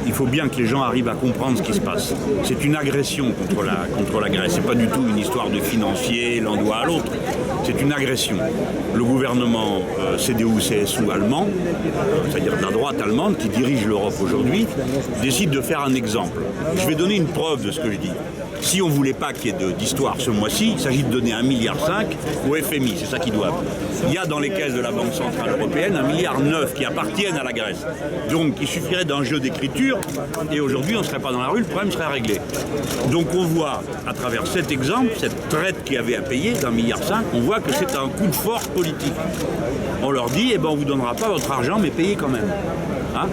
Il faut bien que les gens arrivent à comprendre ce qui se passe. C'est une agression contre la Grèce. C'est pas du tout une histoire de financier, l'un doit à l'autre. C'est une agression. Le gouvernement CDU-CSU allemand, c'est-à-dire de la droite allemande qui dirige l'Europe aujourd'hui, décide de faire un exemple. Je vais donner une preuve de ce que je dis. Si on ne voulait pas qu'il y ait d'histoire ce mois-ci, il s'agit de donner 1,5 milliard au FMI, c'est ça qu'ils doivent. Il y a dans les caisses de la Banque Centrale Européenne 1,9 milliard qui appartiennent à la Grèce. Donc il suffirait d'un jeu d'écriture et aujourd'hui on ne serait pas dans la rue, le problème serait réglé. Donc on voit à travers cet exemple, cette traite qu'il y avait à payer d'1,5 milliard, on voit que c'est un coup de force politique. On leur dit, on ne vous donnera pas votre argent mais payez quand même. Hein?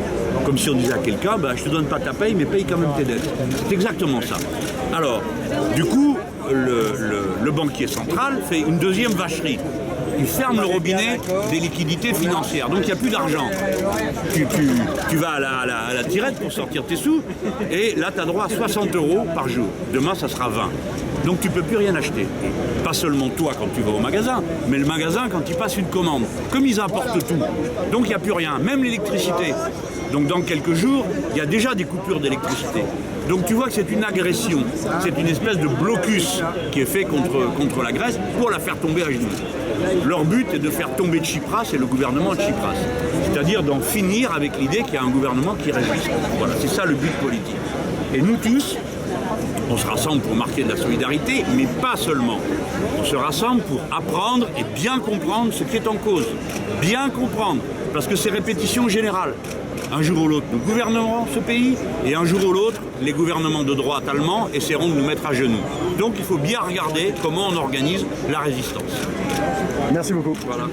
Comme si on disait à quelqu'un, je te donne pas ta paye mais paye quand même tes dettes. C'est exactement ça. Alors, du coup, le banquier central fait une deuxième vacherie. Il ferme le robinet des liquidités financières. Donc il n'y a plus d'argent. Tu vas à la tirette pour sortir tes sous et là tu as droit à 60 € par jour. Demain ça sera 20. Donc tu ne peux plus rien acheter. Pas seulement toi quand tu vas au magasin, mais le magasin quand il passe une commande. Comme ils importent tout. Donc il n'y a plus rien, même l'électricité. Donc dans quelques jours, il y a déjà des coupures d'électricité. Donc tu vois que c'est une agression, c'est une espèce de blocus qui est fait contre la Grèce pour la faire tomber à genoux. Leur but est de faire tomber Tsipras et le gouvernement de Tsipras. C'est-à-dire d'en finir avec l'idée qu'il y a un gouvernement qui résiste. Voilà, c'est ça le but politique. Et nous tous, on se rassemble pour marquer de la solidarité, mais pas seulement. On se rassemble pour apprendre et bien comprendre ce qui est en cause. Bien comprendre, parce que c'est répétition générale. Un jour ou l'autre, nous gouvernerons ce pays, et un jour ou l'autre, les gouvernements de droite allemands essaieront de nous mettre à genoux. Donc il faut bien regarder comment on organise la résistance. Merci beaucoup. Voilà.